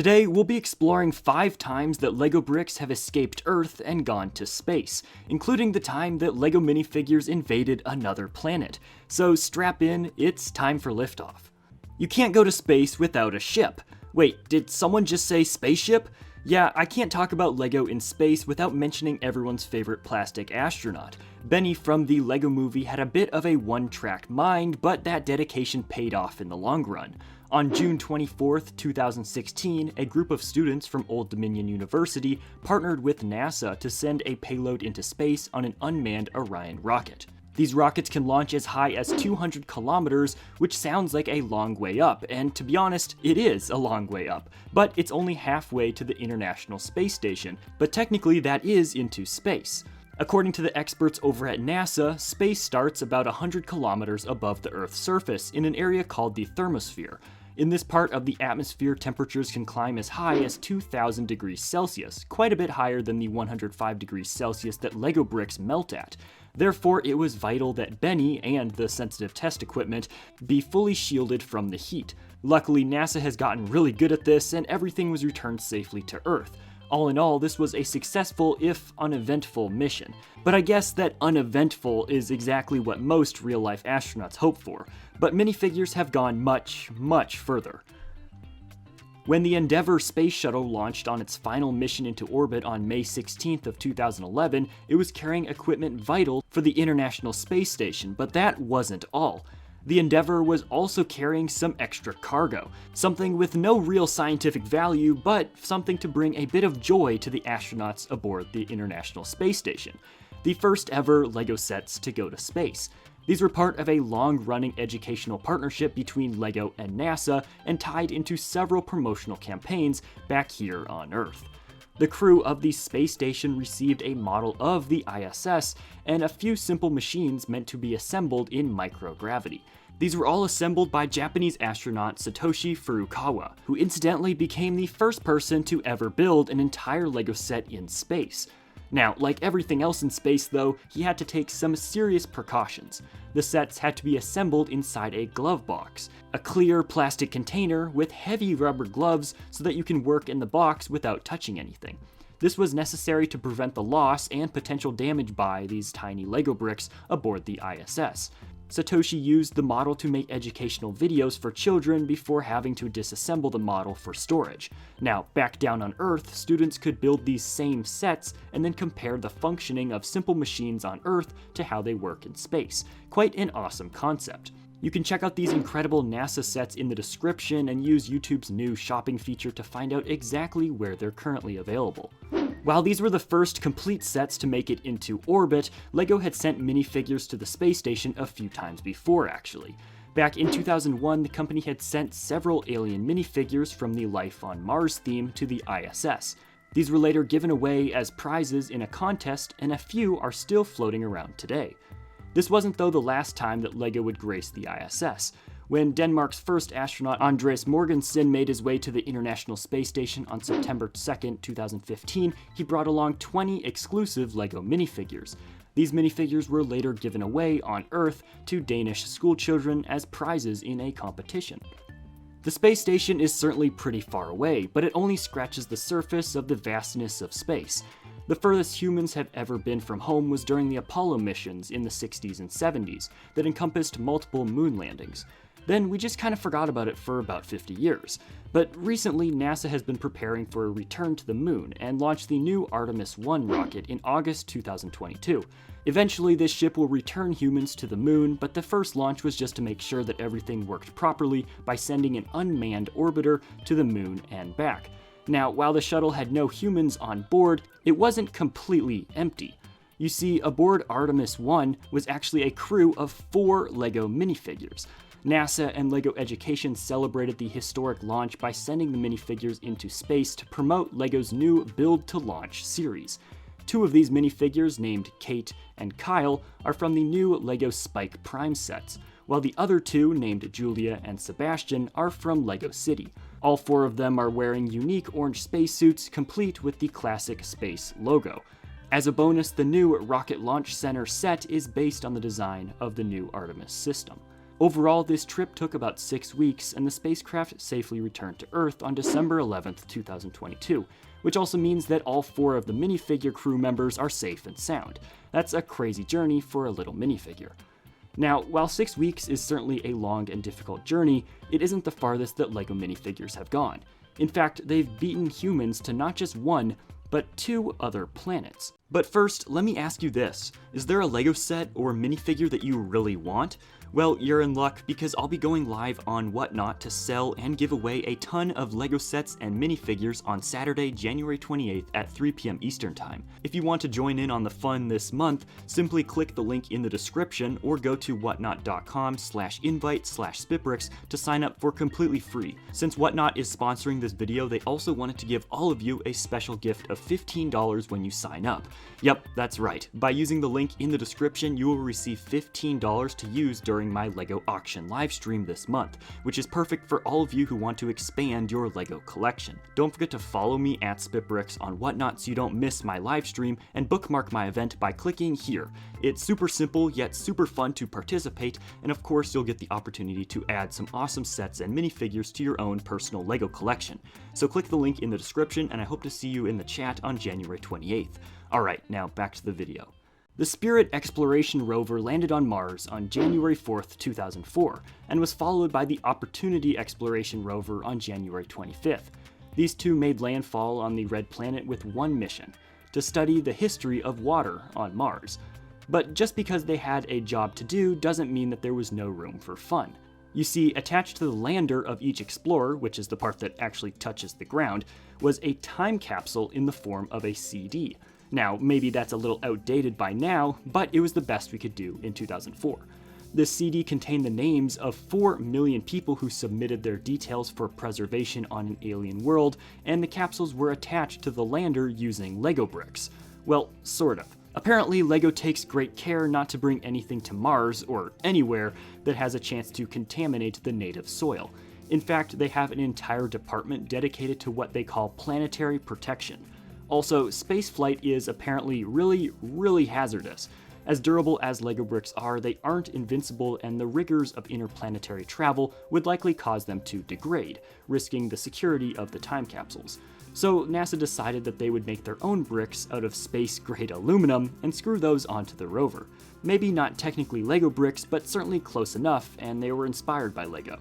Today, we'll be exploring 5 times that LEGO bricks have escaped Earth and gone to space, including the time that LEGO minifigures invaded another planet. So strap in, it's time for liftoff. You can't go to space without a ship. Wait, did someone just say spaceship? Yeah, I can't talk about LEGO in space without mentioning everyone's favorite plastic astronaut. Benny from the LEGO movie had a bit of a one-track mind, but that dedication paid off in the long run. On June 24th, 2016, a group of students from Old Dominion University partnered with NASA to send a payload into space on an unmanned Orion rocket. These rockets can launch as high as 200 kilometers, which sounds like a long way up, and to be honest, it is a long way up. But it's only halfway to the International Space Station, but technically that is into space. According to the experts over at NASA, space starts about 100 kilometers above the Earth's surface in an area called the thermosphere. In this part of the atmosphere, temperatures can climb as high as 2,000 degrees Celsius, quite a bit higher than the 105 degrees Celsius that LEGO bricks melt at. Therefore, it was vital that Benny and the sensitive test equipment be fully shielded from the heat. Luckily, NASA has gotten really good at this, and everything was returned safely to Earth. All in all, this was a successful, if uneventful, mission. But I guess that uneventful is exactly what most real-life astronauts hope for. But minifigures have gone much, much further. When the Endeavour space shuttle launched on its final mission into orbit on May 16th of 2011, it was carrying equipment vital for the International Space Station, but that wasn't all. The Endeavour was also carrying some extra cargo, something with no real scientific value, but something to bring a bit of joy to the astronauts aboard the International Space Station. The first ever LEGO sets to go to space. These were part of a long-running educational partnership between LEGO and NASA and tied into several promotional campaigns back here on Earth. The crew of the space station received a model of the ISS and a few simple machines meant to be assembled in microgravity. These were all assembled by Japanese astronaut Satoshi Furukawa, who incidentally became the first person to ever build an entire LEGO set in space. Now, like everything else in space though, he had to take some serious precautions. The sets had to be assembled inside a glove box, a clear plastic container with heavy rubber gloves so that you can work in the box without touching anything. This was necessary to prevent the loss and potential damage by these tiny LEGO bricks aboard the ISS. Satoshi used the model to make educational videos for children before having to disassemble the model for storage. Now, back down on Earth, students could build these same sets and then compare the functioning of simple machines on Earth to how they work in space. Quite an awesome concept. You can check out these incredible NASA sets in the description and use YouTube's new shopping feature to find out exactly where they're currently available. While these were the first complete sets to make it into orbit, LEGO had sent minifigures to the space station a few times before, actually. Back in 2001, the company had sent several alien minifigures from the Life on Mars theme to the ISS. These were later given away as prizes in a contest, and a few are still floating around today. This wasn't, though, the last time that LEGO would grace the ISS. When Denmark's first astronaut Andreas Mogensen made his way to the International Space Station on September 2, 2015, he brought along 20 exclusive LEGO minifigures. These minifigures were later given away on Earth to Danish schoolchildren as prizes in a competition. The space station is certainly pretty far away, but it only scratches the surface of the vastness of space. The furthest humans have ever been from home was during the Apollo missions in the 60s and 70s that encompassed multiple moon landings. Then we just kind of forgot about it for about 50 years. But recently, NASA has been preparing for a return to the moon and launched the new Artemis 1 rocket in August 2022. Eventually, this ship will return humans to the moon, but the first launch was just to make sure that everything worked properly by sending an unmanned orbiter to the moon and back. Now, while the shuttle had no humans on board, it wasn't completely empty. You see, aboard Artemis 1 was actually a crew of 4 LEGO minifigures. NASA and LEGO Education celebrated the historic launch by sending the minifigures into space to promote LEGO's new Build to Launch series. 2 of these minifigures, named Kate and Kyle, are from the new LEGO Spike Prime sets, while the other 2, named Julia and Sebastian, are from LEGO City. All 4 of them are wearing unique orange spacesuits complete with the classic space logo. As a bonus, the new Rocket Launch Center set is based on the design of the new Artemis system. Overall, this trip took about 6 weeks, and the spacecraft safely returned to Earth on December 11th, 2022, which also means that all 4 of the minifigure crew members are safe and sound. That's a crazy journey for a little minifigure. Now, while 6 weeks is certainly a long and difficult journey, it isn't the farthest that LEGO minifigures have gone. In fact, they've beaten humans to not just 1, but 2 other planets. But first, let me ask you this. Is there a LEGO set or minifigure that you really want? Well, you're in luck, because I'll be going live on Whatnot to sell and give away a ton of LEGO sets and minifigures on Saturday, January 28th at 3 p.m. Eastern Time. If you want to join in on the fun this month, simply click the link in the description or go to whatnot.com/invite/SpitBrix to sign up for completely free. Since Whatnot is sponsoring this video, they also wanted to give all of you a special gift of $15 when you sign up. Yep, that's right. By using the link in the description, you will receive $15 to use during my LEGO auction livestream this month, which is perfect for all of you who want to expand your LEGO collection. Don't forget to follow me at SpitBrix on Whatnot so you don't miss my livestream, and bookmark my event by clicking here. It's super simple yet super fun to participate, and of course you'll get the opportunity to add some awesome sets and minifigures to your own personal LEGO collection. So click the link in the description, and I hope to see you in the chat on January 28th. Alright, now back to the video. The Spirit exploration rover landed on Mars on January 4th, 2004, and was followed by the Opportunity exploration rover on January 25th. These 2 made landfall on the Red Planet with one mission: to study the history of water on Mars. But just because they had a job to do doesn't mean that there was no room for fun. You see, attached to the lander of each explorer, which is the part that actually touches the ground, was a time capsule in the form of a CD. Now, maybe that's a little outdated by now, but it was the best we could do in 2004. This CD contained the names of 4 million people who submitted their details for preservation on an alien world, and the capsules were attached to the lander using LEGO bricks. Well, sort of. Apparently, LEGO takes great care not to bring anything to Mars, or anywhere, that has a chance to contaminate the native soil. In fact, they have an entire department dedicated to what they call planetary protection. Also, spaceflight is apparently really hazardous. As durable as LEGO bricks are, they aren't invincible, and the rigors of interplanetary travel would likely cause them to degrade, risking the security of the time capsules. So NASA decided that they would make their own bricks out of space-grade aluminum and screw those onto the rover. Maybe not technically LEGO bricks, but certainly close enough, and they were inspired by LEGO.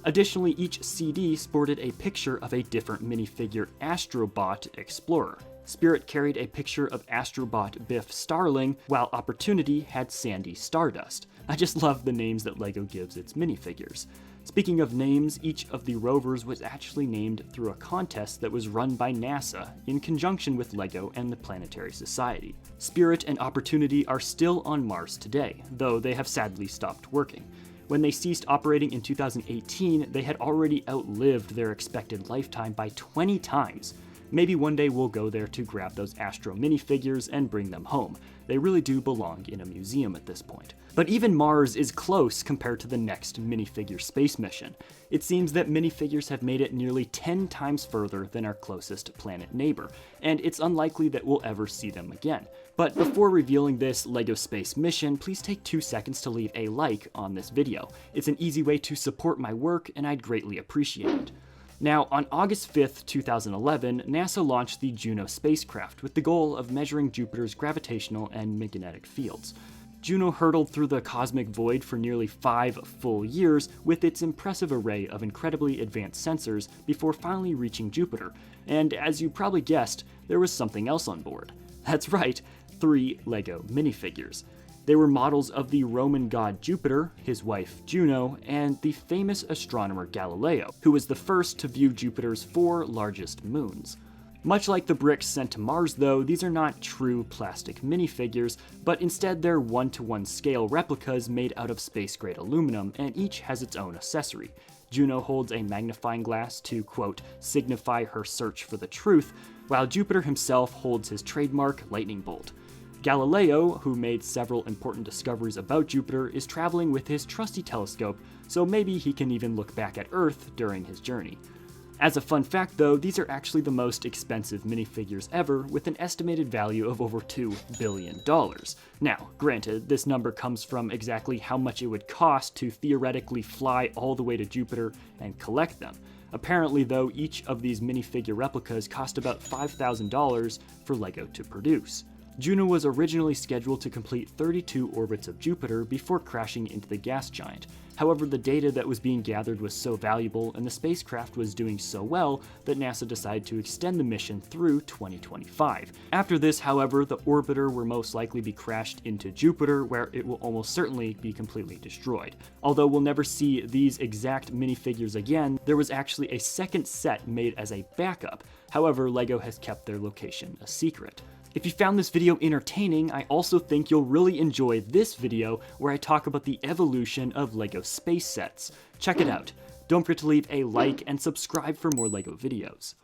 Additionally, each CD sported a picture of a different minifigure Astrobot explorer. Spirit carried a picture of Astrobot Biff Starling, while Opportunity had Sandy Stardust. I just love the names that LEGO gives its minifigures. Speaking of names, each of the rovers was actually named through a contest that was run by NASA in conjunction with LEGO and the Planetary Society. Spirit and Opportunity are still on Mars today, though they have sadly stopped working. When they ceased operating in 2018, they had already outlived their expected lifetime by 20 times. Maybe one day we'll go there to grab those Astro minifigures and bring them home. They really do belong in a museum at this point. But even Mars is close compared to the next minifigure space mission. It seems that minifigures have made it nearly 10 times further than our closest planet neighbor, and it's unlikely that we'll ever see them again. But before revealing this LEGO space mission, please take 2 seconds to leave a like on this video. It's an easy way to support my work, and I'd greatly appreciate it. Now, on August 5th, 2011, NASA launched the Juno spacecraft with the goal of measuring Jupiter's gravitational and magnetic fields. Juno hurtled through the cosmic void for nearly 5 full years with its impressive array of incredibly advanced sensors before finally reaching Jupiter, and as you probably guessed, there was something else on board. That's right, 3 LEGO minifigures. They were models of the Roman god Jupiter, his wife Juno, and the famous astronomer Galileo, who was the first to view Jupiter's 4 largest moons. Much like the bricks sent to Mars though, these are not true plastic minifigures, but instead they're 1-to-1 scale replicas made out of space-grade aluminum, and each has its own accessory. Juno holds a magnifying glass to, quote, signify her search for the truth, while Jupiter himself holds his trademark lightning bolt. Galileo, who made several important discoveries about Jupiter, is traveling with his trusty telescope, so maybe he can even look back at Earth during his journey. As a fun fact though, these are actually the most expensive minifigures ever, with an estimated value of over $2 billion. Now, granted, this number comes from exactly how much it would cost to theoretically fly all the way to Jupiter and collect them. Apparently though, each of these minifigure replicas cost about $5,000 for LEGO to produce. Juno was originally scheduled to complete 32 orbits of Jupiter before crashing into the gas giant. However, the data that was being gathered was so valuable and the spacecraft was doing so well that NASA decided to extend the mission through 2025. After this, however, the orbiter will most likely be crashed into Jupiter, where it will almost certainly be completely destroyed. Although we'll never see these exact minifigures again, there was actually a second set made as a backup. However, LEGO has kept their location a secret. If you found this video entertaining, I also think you'll really enjoy this video where I talk about the evolution of LEGO space sets. Check it out. Don't forget to leave a like and subscribe for more LEGO videos.